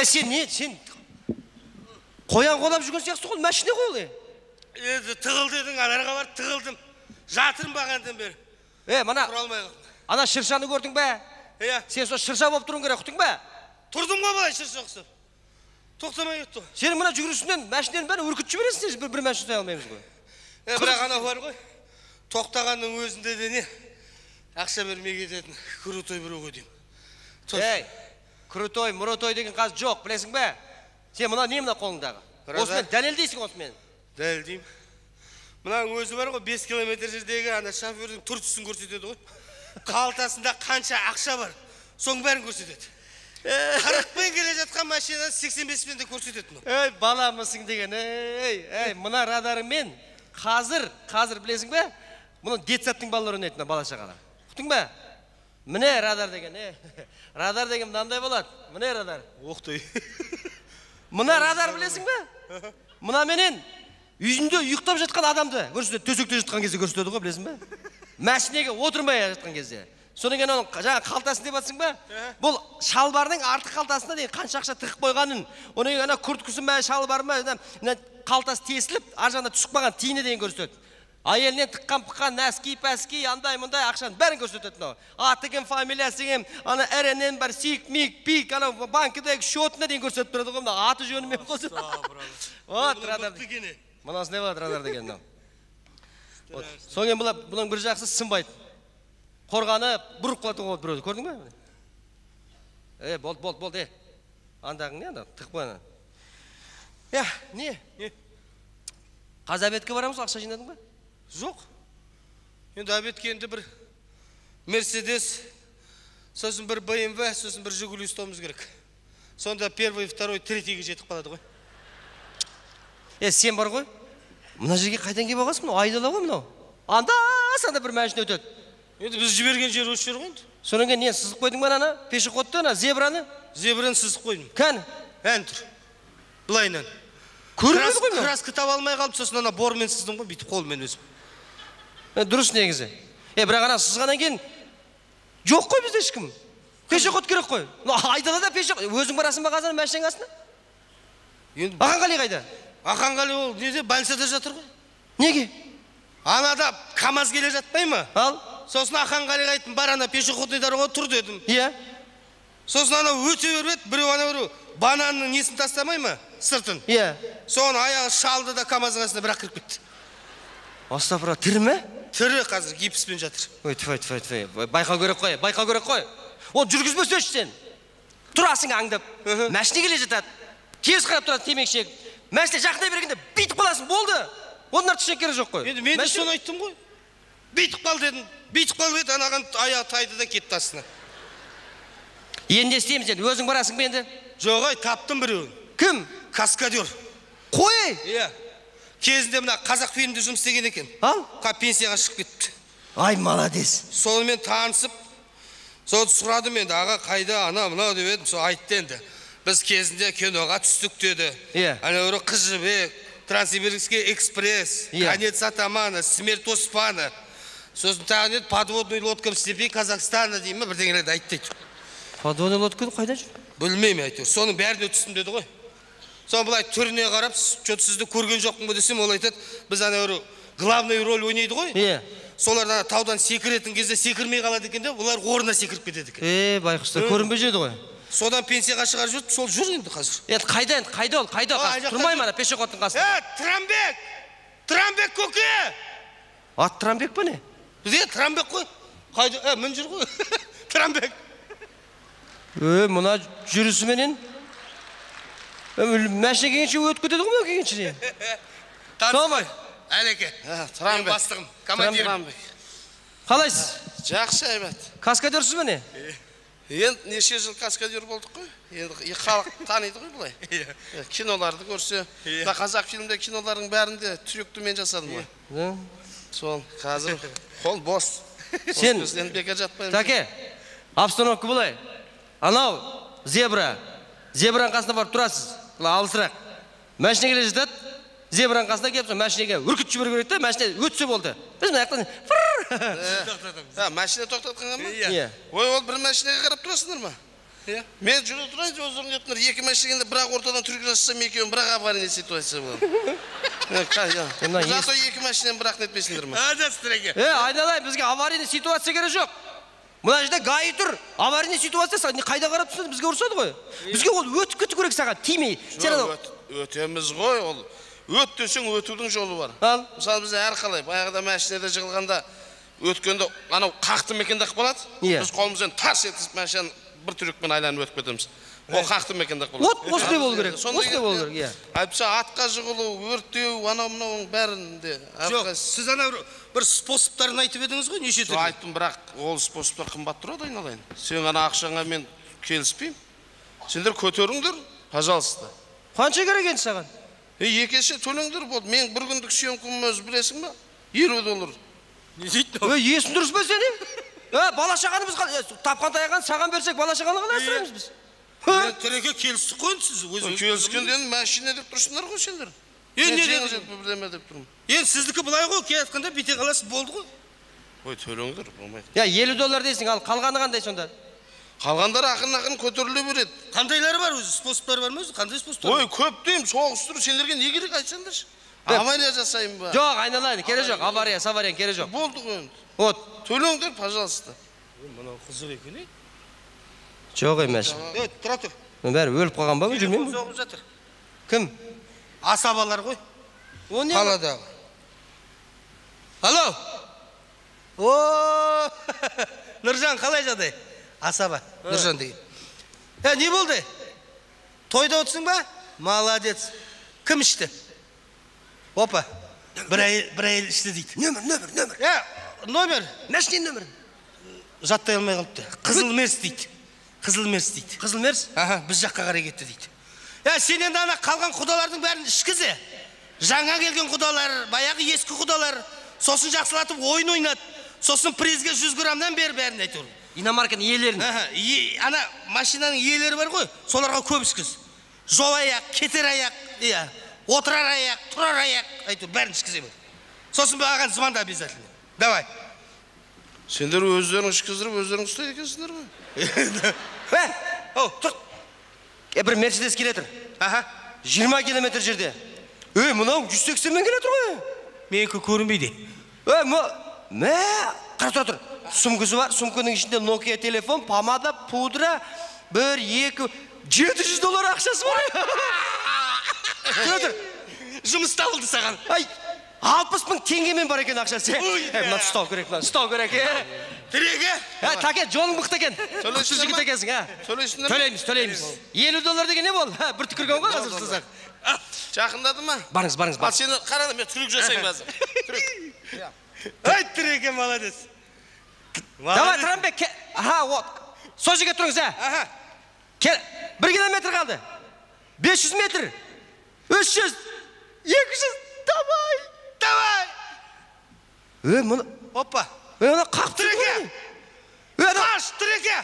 Сен не? Сен қоян қолап жүрген сияқты ғой, машина ғой. Тығыл дедің, аларға бар, тығылдым. Жатырым бағандан бері. Мана, тұра алмай қалдым. ана шыршаны көрдің бе? Сен сол шырша болып тұруың керек, құттың бе? Тұрдым ғой былай шырша ұқсап. Тоқтамай кетті ғой. Сенің мына жүгірісінен машинаның бәрін үркітіп жібересің, бір машина ұстай алмаймыз ғой. Бірақ ана бар ғой. Тоқтағанның өзінде де не? Ақша бермей кететін крутой біреуге деймін. Крутой, мұрутой деген қазір жоқ, білесің бе? Сен мұна не мұна қолыңдағы? Осымен дәлелдейсің осымен. Дәлелдеймін. Мұнаның өзі бар ғой, 5 километр жердегі ана шофердің түр-түсін көрсетеді ғой. Қалтасында қанша ақша бар, соның бәрін көрсетеді. 40-пен келе жатқан машинадан 85-пен де көрсетеді. Баламысың деген, мұна радарымен қазір білесің бе? Мұны детсаттың балалары ойнайтын бала шағалар. Құттың бе? Міне радар деген, радар деген мынандай болады. Міне радар. Оқтай. Мына радар білесің бе? Мына менен үйінде ұйықтап жатқан адамды көрсетеді, төсекте жатқан кезде көрсетеді ғой, білесің бе? Машинеге отырмай жатқан кезде. Содан кейін оның жаңа қалтасын деп жатсың ба? Бұл шалбардың артық қалтасына дейін қанша ақша тығып қойғанын, оның кейін ана күрткісі ме, шалбары ма, қалтасы тесіліп, ар жағына түсіп қалған тиыны дейін көрсетеді. Әйелінен тыққан нәски, пәски, андай-мұндай ақшаны бәрін көрсетеді. Аты кім, фамилиясы кім, ана әренен бар, сик, мик, пик, ана банкідегі шотына дейін көрсетіп тұрады ғой, аты жөнімен қосып. Мұнасы не болады радар деген? Соң ең бұның бір жақсы сынбайды. Қорғаны бұрып қалатын ғой біреуді, көрдің бе? Болды. Андағың не анда, тық қойына. Не? Қаза бетке барамыз, ақша жинадың ба? Жоқ. Енді әбетке енді бір Мерседес, сосын бір БМВ, сосын бір Жигули ұстауымыз керек. Сонда первый, второй, третийге жетіп қалады ғой. Сен бар ғой? Мына жерге қайдан кеп ағасың? Айдала ғой мынау. Анда-санда бір мәшін өтеді. Енді біз жіберген жер осы жер ғой енді. Содан кейін не сызып қойдың ба ана? Пешеходты ана зебраны? Зебраны сызып қойдым. Кәні? Ән тұр. Бұлайынан. Көрмеді ғой мен? Краска таба алмай қалып, сосын ана бормен сыздым ғой, бүйтіп қолмен өзім. Дұрыс негізі. Бірақ ана сызғаннан кейін жоқ қой бізде ешкім. Пешеход керек қой. Айдалада пешеход. Өзің барасың ба қазір мәшіннің астына? Аханғали қайда? Аханғали ол неде? Больницада жатыр ғой. Неге? Анада КамАЗ келе жатпай ма? Ал? Сосын Аханғалиға айттым, бар ана пешеходный дорога тұр дедім. Иә. Сосын ана өте бермеді, біреу бананның несін тастамай ма? Сыртын. Иә. Соны аяғы шалды да КамАЗ қасына бірақ кіріп кетті. Астапыра, тірі ме? Тірі қазір гипспен жатыр. Тфай. Байқау керек қой. Ол жүргізбесе сен. Тұрасың аңдап. Мәшіне келе жатады. Теріс қарап тұрады темекшек. Мәшіне жақындай бергенде бүйтіп қаласың, болды. Оның артық шекері жоқ қой. Енді мен де соны айттым ғой. Бүйтіп қал дедім. Бүйтіп қал еді, анаған аяғы тайды да кетті астына. Енді істейміз енді, өзің барасың ба енді? Жоқ, таптым біреуін. Кім? Каскадер. Қой? Иә. Кезінде мына қазақ фильмде жұмыс істеген екен. Ал? Пенсияға шығып кетті. Ай, молодец. Сонымен танысып, сол сұрадым енді, аға қайда, ана мынау деп едім, сол айтты енді. Біз кезінде киноға түстік деді. Иә. Ана ұры Қыз жібек, Транссибирский экспресс, Конец атамана, Смерть Оспана. Сосын тағы не, подводный лодкам степи Казахстана деймі, бірдеңелерді айтты дейді. Подводный лодканы қайда жүр? Білмеймін әйтеуір. Соның бәріне түстім деді ғой. Соны бұлай түріне қарап, жөт сізді көрген жоқпын ба десем, ол айтады, біз ана ұры главный роль ойнайды ғой. Иә. Солардан таудан секіретін кезде секірмей қалады екен де, олар орнына секіріп кетеді екен. Байқұстар, көрінбей жүрді ғой. Содан пенсияға шығар жүрді, сол жүр енді қазір. Қайда ол? Тұрмай ма пешеходтың қасында? Трамбек көке! Ат Трамбек па не? Бізде Трамбек қой. Қайда? Мін жүр ғой. Трамбек. Мұна жүрісіменен мәшіне кегенше өтіп кетеді ғой, кегенше не? Танысбай. Әлеке. Трамбек. Бастығым. Командирім. Қалайсыз? Жақсы, әбәт. Каскадерсіз ба не? Енді неше жыл каскадер болдық қой. Енді халық таниды ғой бұлай. Киноларды көрсе. Қазақ фильмде кинолардың бәрінде трюкті мен жасадым ғой. Сол қазір қол бос. Сен бекер жатпаймын. Таке, обстановка бұлай. Анау зебра. Зебраның қасына барып тұрасыз. Алысырақ. Мәшіне келе жатады. Зебраның қасына келіп, мәшінеге үркіт жіберу керек те, мәшіне өтсе болды. Біз мына жақтан Машина тоқтатқанға ма? Иә. Ой, ол бір машинаға қарап тұрасыңдар ма? Мен жүре тұрайын, өздерің еттіңдер, екі мәшігінде бірақ ортадан түрік жасасам екеуін бірақ аварийный ситуация болады. Зато екі мәшінен бірақ нетпесіңдер ма? Тіреке. Айналайын, бізге аварийный ситуация керек жоқ. Мына жерде гаи тұр, аварийный ситуация, қайда қарап тұрсың, бізге ұрсады ғой. Бізге ол өтіп кету керек саған, тимей. Өтеміз ғой, ол. Өт десең өтудің жолы бар. Мысалы біз әрқалай, баяғыда мәшінеде жығылғанда өткенде анау қақты мекенде болады. Біз қолымызбен тарс етіп мәшінен бір түрікпен айланып өтіп кетеміз. Ол қақты мекенде болады. Осындай болу керек. Осындай болу керек. Әйтпесе атқа жығылу, өртеу, анау-мынауың бәрінде. Жоқ, сіз ана бір способтарын айтып едіңіз ғой, неше түрлі? Айттым, бірақ ол способтар қымбат тұрады, айналайын. Сен ана ақшаңа мен келіспеймін. Сендер көтеріңдер, пожалуйста. Қанша керек енді саған? Екесе төлеңдер болды. Мен бір күндік съемкам өзі білесің ба? $50. Не дейді? Есің дұрыс па сенің? Бала шағаны біз тапқан таяған саған берсек, бала шағаны қалай асырамыз біз? Тіреке келістік қой сіз өзіңіз. Келіскенден мәшине деп тұрсыңдар ғой сендер. Енді не деп бірдеме деп тұрмын. Енді сіздікі былай ғой, кей айтқанда бете қаласыз болды ғой. Ой, төлеңдер, болмайды. $50 дейсің, ал қалғаны қандай сонда? Қалғандар ақын көтеріле береді. Қандайлары бар өзі? Способтары бар ма өзі? Қандай способтар? Ой, көп деймін, соғыстыру сендерге не керек айтсаңдаршы? Авария жасайын ба? Жоқ, айналайын, керек жоқ. Авария, савария керек жоқ. Болды ғой енді. Вот. Төлеңдер, пожалуйста. Мынау қызық екен, Жоқ емес. Тұра тұр. Бәрі өліп қалған ба, жүрмеймін? Соғып жатыр. Кім? Асабалар ғой. О, не? Қаладағы. Алло. О, Нұржан, қалай жағдай? Асаба, Нұржан деген. Не болды? Тойда отырсың ба? Молодец. Кім ішті? Опа. Бір әйел ішті дейді. Нөмір. Номер. Мәшінен нөмір. Жаттай алмай қалыпты. Қызыл мерс дейді. Қызыл мерс? Біз жаққа қарай кетті дейді. Сен енді ана қалған құдалардың бәрін ішкізі. Жаңа келген құдалар, баяғы ескі құдалар, сосын жақсылатып ойын ойнат. Сосын призге 100 граммнан бер бәрін айтыр. Иномарканың иелерін. Ана машинаның иелері бар ғой, соларға көп ішкіз. Жол аяқ, кетер аяқ, отырар аяқ, тұрар аяқ, айтыр, бәрін ішкізе бер. Сосын баған звонда обязательно. Давай. Сендер өздерің ішкіздіріп, өздерің ұстайды екенсіңдер ғой? Тұр. Бір Мерседес келетір. 20 километр жерде. Мұнау 180-мен келетір ғой. Менікі көрінбейді. Қара тұр. Сұмкысы бар, сұмкының ішінде Nokia телефон, помада, пудра, $700 ақшасы бар. Тұр. Жұмыс табылды саған. 60.000 теңгемен бар екен ақшасы. Мұна ұстау керек. Тіреге? Таке, жолың бұқты екен. Құтты жігіт екенсің. Төлейміз. $50 деген не бол? Бір түкірген ғой қазір сызақ. Жақындады ма? Барыңыз. Ал сені қарады, мен түрік жасаймын қазір. Ай, Тіреге, молодец. Давай, Трамбек. Сол жерге тұрыңыз, Кел, 1 километр қалды. 500 метр. 300. 200. Давай. Мұны... Опа. Мұны қақты Тіреге. Қаш, Тіреге.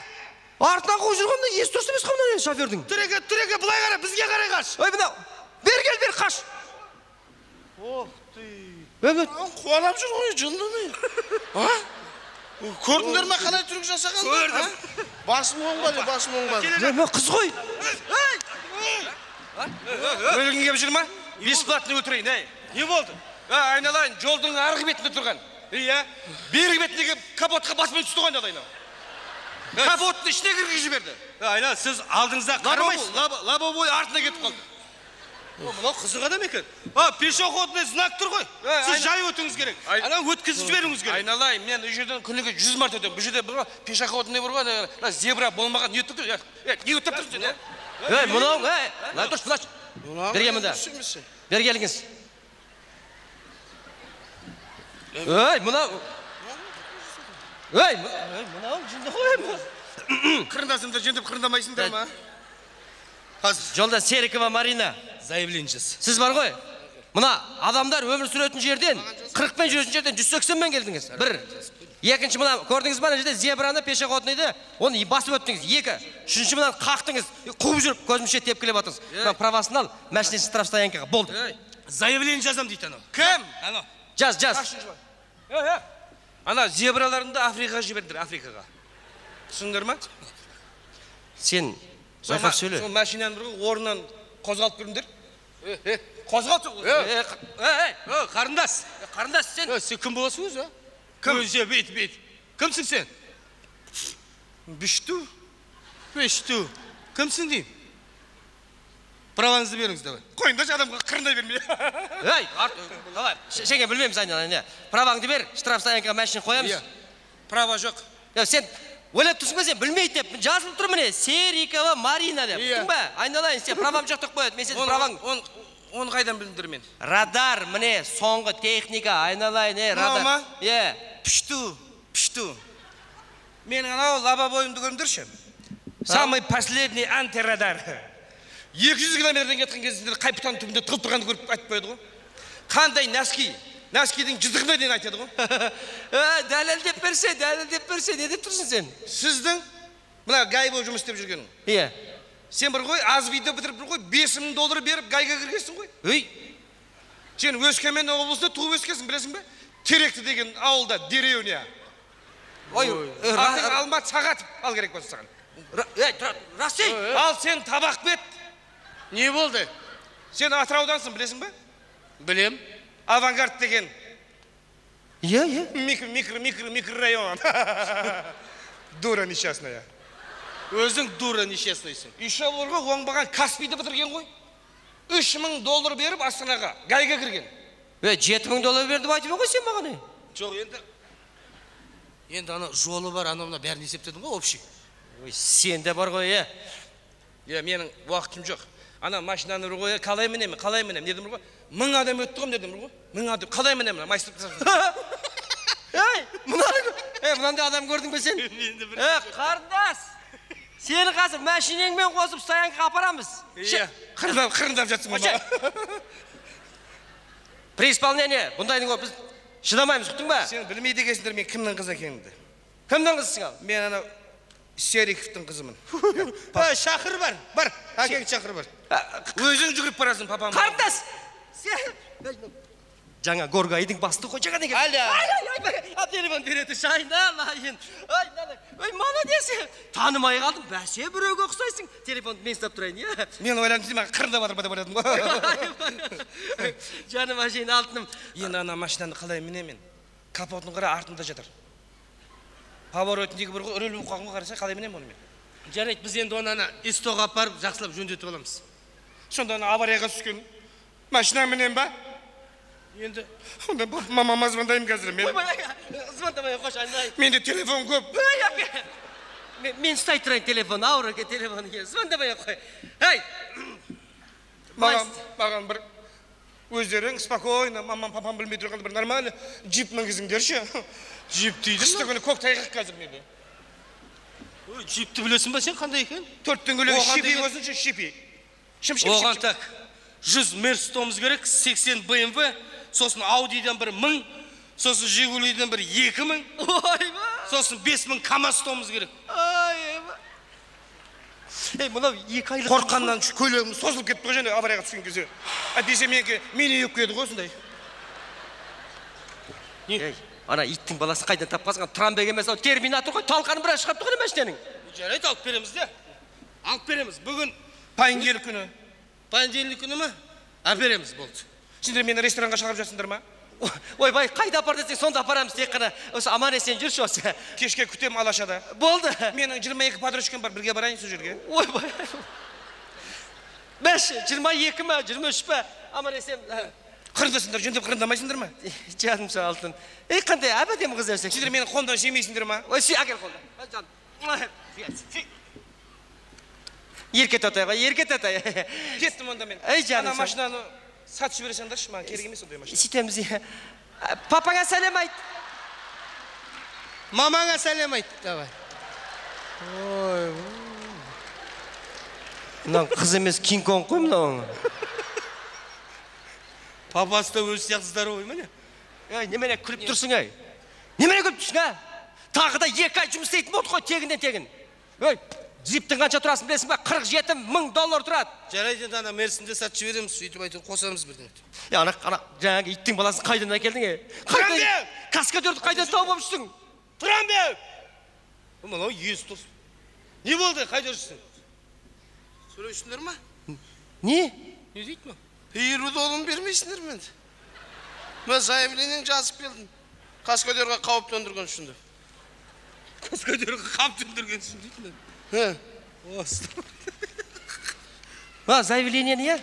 Артынан қой жүргенде есі дұрыс емес қамдан шофердің. Тіреге, бұлай қара, бізге қарай қаш. Мұна, бер қаш. Ох ты. Қуанап жүр ғой, жындыны. Көрдіңдер ме қалай түрік жасаған? Көрдім. Басым оңбады. Мен қыз ғой. Өлгенге кеп жүр ма? Бесплатный өтірейін, Не болды? Айналайын, жолдың арғы бетінде тұрған. Бергі бетіндегі капотқа басымен түсті ғой айналайын. Капоттың ішіне кіргізіп жіберді. Айна, сіз алдыңызда қарамайсыз. Лобовой артына кетіп қалды. Мынау қызық адам екен. Пешеходный знак тұр ғой. Сіз жай өтіңіз керек. Ана өткізіп жіберуіңіз керек. Айналайын, мен үй жерден күніге 100 марта өтемін. Бұл жерде пешеходный бар ғой, зебра болмаған не өтіп тұр? Не өтіп тұрсың? Мұнау, дұрыс. Берген мұнда. Бергеліңіз. Мұнау. Мұнау жынды ғой. Қырындасыңдар, жендіп қырындамайсыңдар ма? Жолда Серикова Марина. Заявление жаз. Сіз бар ғой. Мұна адамдар өмір сүретін жерден, 40-мен жүретін жерден 180-мен келдіңіз. Бір. Екінші мұна көрдіңіз ба, жерде зебраны, пешеходныйды, оны басып өттіңіз. Екі. Үшінші мұнан қақтыңыз, қуып жүріп, көзімше тепкілеп атыңыз. Мұна правасын ал, мәшінесі штрафстоянкаға. Болды. Заявление жазам дейді анау. Кім? Жаз. Ана зебраларында Африкаға жібердіңдер, Африкаға. Түсіңдер ма? Сен байқап сөйле. Сол машинаны бір орнынан қозғалып көріңдер. Қозғалып. Қарындас. Қарындас сен. Сен кім боласың өзі? Кім? Өзі бет. Кімсің сен? Бүшту. Кімсің деймін? Праваңызды беріңіз, давай. Қойыңдаршы адамға қырындай бермей. Ей, давай. Шеге білмейміз айналайын. Праваңды бер, штраф стоянкаға машина қоямыз. Права жоқ. Сен ойлап тұрсың ба сен білмейді деп жазылып тұр міне Серикова Марина деп. Тұқтың ба? Айналайын, сен правам жоқ деп қояды. Мен сен праваң. Оны қайдан білдір мен? Радар міне соңғы техника айналайын, радар. Пішту. Мен анау лобовойымды көріңдерші. Самый последний антирадар. 200 километрден кеткен кезінде қайпытан түбінде тығып тұрғанды көріп айтып қояды ғой. Қандай Нәскидің жүзігіне дейін айтады ғой. Дәлелдеп берсе, не деп тұрсың сен? Сіздің мына гай болып жұмыс істеп жүргенің. Иә. Сен бір ғой, аз видео бітіріп бір ғой, $5,000 беріп гайға кіргенсің ғой. Өй. Сен Өскемен облысында туып өскенсің, білесің бе? Теректі деген ауылда, деревня. Ой, Алмат Сағатов ал керек болса саған. Расей. Ал сен Табақбет. Не болды? Сен Атыраудансың, білесің бе? Білем. Авангард деген. Иә. Микрорайон. Дура несчастная. Өзің дура несчастныйсың. Еще олар ғой оңбаған Каспийді бітірген ғой. $3,000 беріп Астанаға гайға кірген. $7,000 берді айтып ғой сен маған. Жоқ, енді ана жолы бар, анауына бәрін есептедің ғой, общий. Сен де бар ғой, менің уақытым жоқ. Ана машинаны бір ғой, қалай мінемін дедім ғой. 1000 адам өтті ғой дедім ғой. 1000 адам қалай мінемін? Майстыр мынандай адам көрдің бе сен? Қарындас. Сені қазір машинеңмен қосып стоянкаға апарамыз. Қырындап жатсың ба? При исполнение. Бұндайдың ғой біз шыдамаймыз, ұқтың ба? Сен білмейді екенсіңдер мен кімнің қызы екенімді. Кімнің қызысың ал? Мен ана Сериковтың қызымын. Шақыр бар. Әкең шақыр бар. Өзің жүгіріп барасың папам. Қарындас. Жаңа Горгайдың басты қой жаңа неге? Телефон береді шайналайын. Ой, молодец. Танымай қалдым. Бәсе біреуге ұқсайсың. Телефонды мен ұстап тұрайын, иә? Мен ойладым сен маған қырындап жатыр деп ойладым ғой. Жаным әшейін алтыным. Енді ана машинаны қалай мінемін? Капотын қара артында жатыр. Поворотындегі бір үрел бұққан ғой қараса қалай мінемін оны мен? Жарайды, біз енді оны ана истоға апарып жақсылап жөндетіп аламыз. Сонда ана аварияға түскен машина мінем ба? Енді онда мамама звондаймын қазір мен. Звондамай қош айналайын. Менде телефон көп. Мен ұстай тұрайын телефон, ауыр екен телефон. Звондамай қой. Ей! Маған бір өздерің спокойно, мамам папам білмей тұрғанда бір нормально джип мінгізіңдерші. Джип дейді. Үстігіні көк тайғақ қазір менде. Джипті білесің ба сен қандай екен? 4-тен көлегі шипи болсыншы шипи. Оған так 100 Мерс ұстауымыз керек, 80 BMW, сосын Аудидан бір 1000, сосын Жигулиден бір 2000, сосын 5000 КамАЗ ұстауымыз керек. Мынау 2 айлық қорққаннан көйлегім созылып кетті ғой және аварияға түскен кезде. Әйтпесе мені үйіп кеді ғой осындай. Ана иттің баласын қайдан тапқансың? Трамбек емес, терминатор ғой, талқаны біраз шығарып тұр машинаның. Жарайды, алып береміз де. Алып береміз. Бүгін Понедельник күні. Понедельник күні ме? Әпереміз болды. Сендер мені ресторанға шығарып жатсыңдар ма? Ойбай, қайда апар десең, сонда апарамыз тек қана. Осы аман есен жүрші осы. Кешке күтем Алашада. Болды. Менің 22 подружкам бар, бірге барайын сол жерге. Ойбай. Мәш, 22 ма, 23 па? Аман есен. Қырындасыңдар, жөндеп қырындамайсыңдар ма? Жаным сағалтын. Қандай әбәдем қыз өсек. Сендер менің қолымдан жемейсіңдер ма? Ой, әкел қолдан. Еркет атай. Кеттім онда мен. Жаным. Ана машинаны сатып жібересіңдерші, маған керек емес ондай машина. Сөйтеміз. Папаңа сәлем айт. Мамаңа сәлем айт. Давай. Мынау қыз емес, Кинг-Конг қой мынау. Папасы да өз сияқты здоровый ма не? Немене күліп тұрсың, ай? Немене күліп тұрсың, а? Тағы да 2 ай жұмыс істейтін болды ғой, тегін. Ой, джиптің қанша тұрасың білесің ба? $47,000 тұрады. Жарайды, ана Мерсінде сатып жібереміз, сөйтіп айтып қосамыз бірден. Ана жаңағы иттің баласын қайдан әкелдің, ей? Трамбек! Каскадерді қайдан тауып алыпсың? Трамбек! Мынау есі тұрсын. Не болды, қайда жүрсің? Söyleyişsinler mi? Не? Не дейді ма? 20 долларын бермейсіңдер мен. Мен заявлениені жазып келдім. Каскадерға қауіп төндірген үшін деп. Каскадерға қауіп төндіргенсің дейді ме? Заявление не?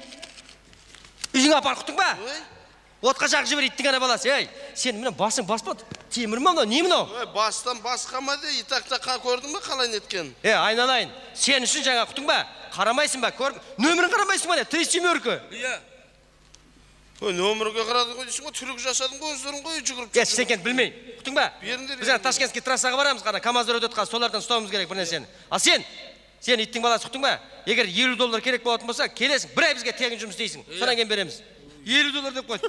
Үйіңе апарып құттың ба? Отқа жағып жібер иттің ана баласы. Ей, сен мына басың баспады. Темір ма мынау, не мынау? Бастан басқа ма де, итақта көрдің ба қалай неткенін? Айналайын. Сен үшін жаңа құттың ба? Қарамайсың ба? Көріп, нөмірін қарамайсың ба? 37. Иә. Нөмірге қарады ғой дейсің ғой, түрік жасадың ғой, өздерің ғой, жүгіріп. Сен екен білмей. Құттың ба? Беріңдер. Біз Ташкентке трассаға барамыз, қана КамАЗдар өтеді қана, солардан ұстауымыз керек бір нәрсені. Ал сен иттің баласы құттың ба? Егер 50 доллар керек болатын болса, келесің, бір ай бізге тегін жұмыс істейсің. Содан кейін береміз. 50 доллар деп қойды.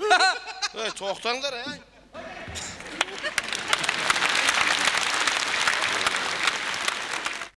Тоқтаңдар,